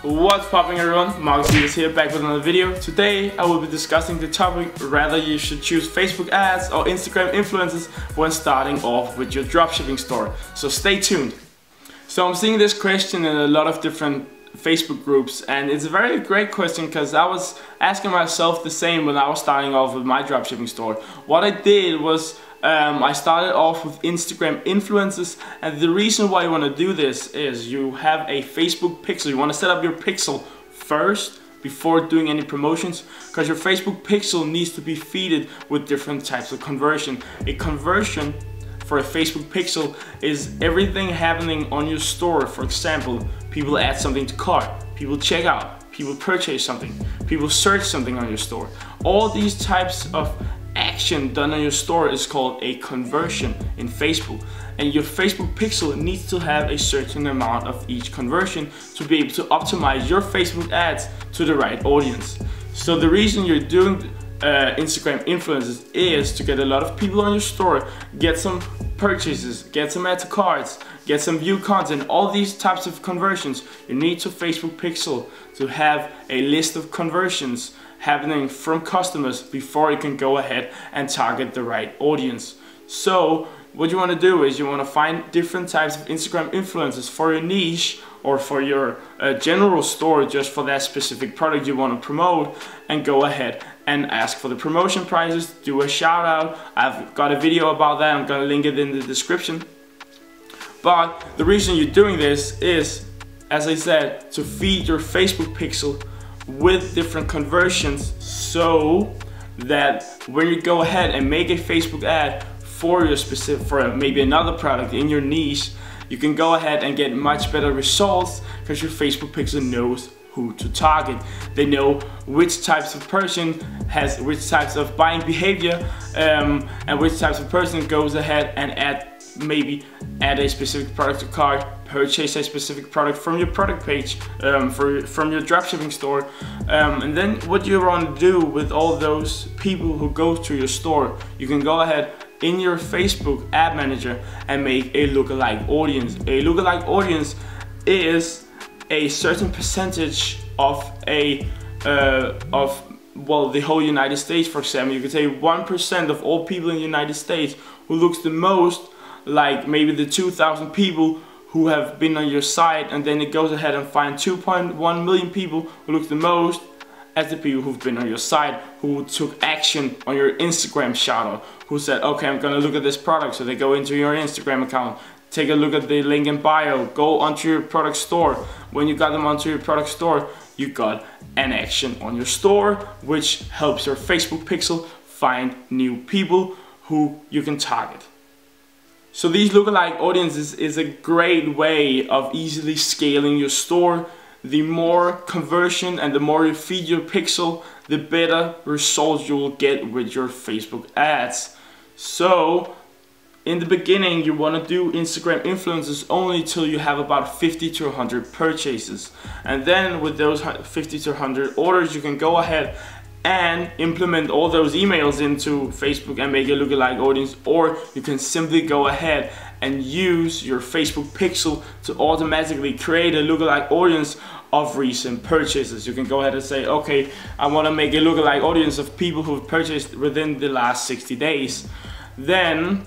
What's popping, everyone? Marcus is here, back with another video. Today I will be discussing the topic whether you should choose Facebook ads or Instagram influencers when starting off with your dropshipping store. So stay tuned. So I'm seeing this question in a lot of different Facebook groups, and it's a very great question because I was asking myself the same when I was starting off with my dropshipping store. What I did was I started off with Instagram influencers, and the reason why you want to do this is you have a Facebook pixel. You want to set up your pixel first before doing any promotions, because your Facebook pixel needs to be fed with different types of conversion. A conversion for a Facebook pixel is everything happening on your store. For example, people add something to cart, people check out, people purchase something, people search something on your store. All these types of action done on your store is called a conversion in Facebook, and your Facebook pixel needs to have a certain amount of each conversion to be able to optimize your Facebook ads to the right audience. So the reason you're doing Instagram influencers is to get a lot of people on your store, get some purchases, get some add to carts, get some view content. All these types of conversions, you need to Facebook pixel to have a list of conversions happening from customers before you can go ahead and target the right audience. So what you want to do is you want to find different types of Instagram influencers for your niche or for your general store, just for that specific product you want to promote, and go ahead and ask for the promotion prices, do a shout out. I've got a video about that, I'm gonna link it in the description. But the reason you're doing this is, as I said, to feed your Facebook pixel with different conversions, so that when you go ahead and make a Facebook ad for your specific, for maybe another product in your niche, you can go ahead and get much better results because your Facebook pixel knows who to target. They know which types of person has which types of buying behavior, and which types of person goes ahead and maybe add a specific product to cart, purchase a specific product from your product page, from your dropshipping store, and then what you want to do with all those people who go to your store, you can go ahead in your Facebook ad manager and make a lookalike audience. A lookalike audience is a certain percentage of the whole United States. For example, you could say 1% of all people in the United States who looks the most like maybe the 2,000 people who have been on your site, and then it goes ahead and find 2.1 million people who look the most as the people who've been on your site, who took action on your Instagram shout out, who said, okay, I'm gonna look at this product. So they go into your Instagram account, take a look at the link in bio, go onto your product store. When you got them onto your product store, you got an action on your store, which helps your Facebook pixel find new people who you can target. So these lookalike audiences is a great way of easily scaling your store. The more conversion and the more you feed your pixel, the better results you will get with your Facebook ads. So in the beginning, you want to do Instagram influencers only till you have about 50 to 100 purchases. And then with those 50 to 100 orders, you can go ahead and implement all those emails into Facebook and make a lookalike audience, or you can simply go ahead and use your Facebook pixel to automatically create a lookalike audience of recent purchases. You can go ahead and say, okay, I want to make a lookalike audience of people who've purchased within the last 60 days. Then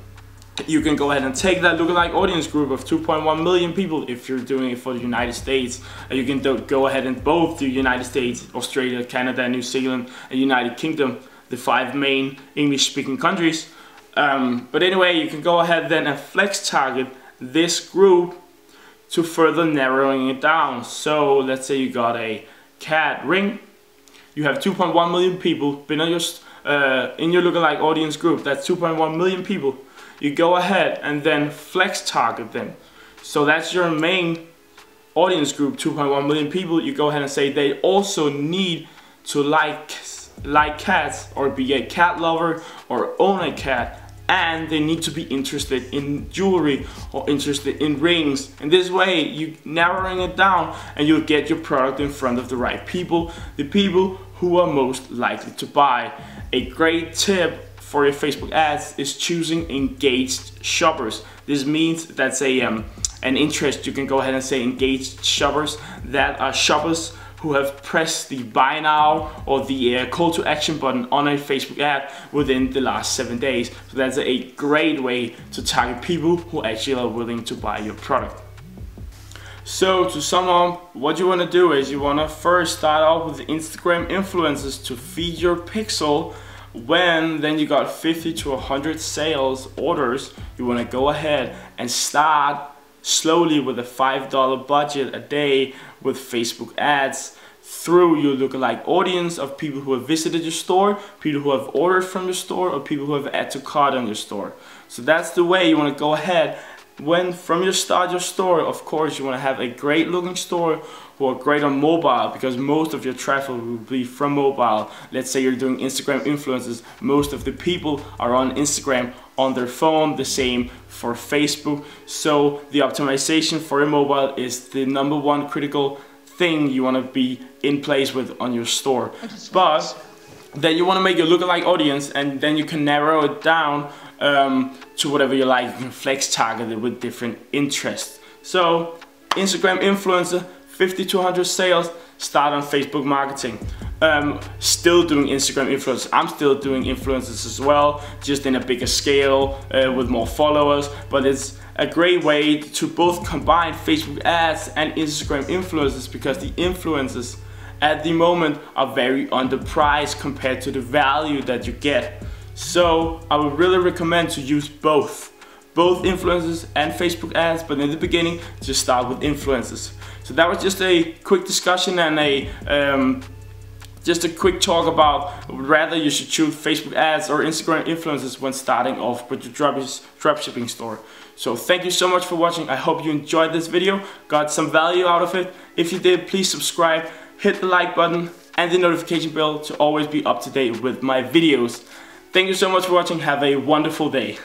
you can go ahead and take that lookalike audience group of 2.1 million people, if you're doing it for the United States. You can go ahead and both the United States, Australia, Canada, New Zealand, and United Kingdom, the 5 main English-speaking countries. But anyway, you can go ahead then and flex target this group to further narrowing it down. So let's say you got a cat ring, you have 2.1 million people been on your in your lookalike audience group. That's 2.1 million people. You go ahead and then flex target them. So that's your main audience group, 2.1 million people. You go ahead and say they also need to like cats, or be a cat lover, or own a cat, and they need to be interested in jewelry or interested in rings. And this way you narrowing it down, and you'll get your product in front of the right people, the people who are most likely to buy. A great tip for your Facebook ads is choosing engaged shoppers. This means that's a and interest, you can go ahead and say engaged shoppers. That are shoppers who have pressed the buy now or the call to action button on a Facebook ad within the last 7 days. So that's a great way to target people who actually are willing to buy your product. So to sum up, what you want to do is you want to first start off with Instagram influencers to feed your pixel. Then you got 50 to 100 sales orders, you want to go ahead and start slowly with a $5 budget a day with Facebook ads through your lookalike audience of people who have visited your store, people who have ordered from your store, or people who have add to cart on your store. So that's the way you want to go ahead. When from your start your store, of course you want to have a great looking store who are great on mobile, because most of your traffic will be from mobile. Let's say you're doing Instagram influencers, most of the people are on Instagram on their phone, the same for Facebook. So the optimization for your mobile is the #1 critical thing you want to be in place with on your store. But then you want to make your lookalike audience, and then you can narrow it down to whatever you like. You can flex target it with different interests. So Instagram influencer, 50 to 100 sales, start on Facebook marketing. Still doing Instagram influencers. I'm still doing influencers as well, just in a bigger scale with more followers. But it's a great way to both combine Facebook ads and Instagram influencers, because the influencers at the moment are very underpriced compared to the value that you get. So I would really recommend to use both influencers and Facebook ads, but in the beginning just start with influencers. So that was just a quick discussion and just a quick talk about whether you should choose Facebook ads or Instagram influencers when starting off with your dropshipping store. So thank you so much for watching. I hope you enjoyed this video, got some value out of it. If you did, please subscribe, hit the like button and the notification bell to always be up to date with my videos. Thank you so much for watching. Have a wonderful day.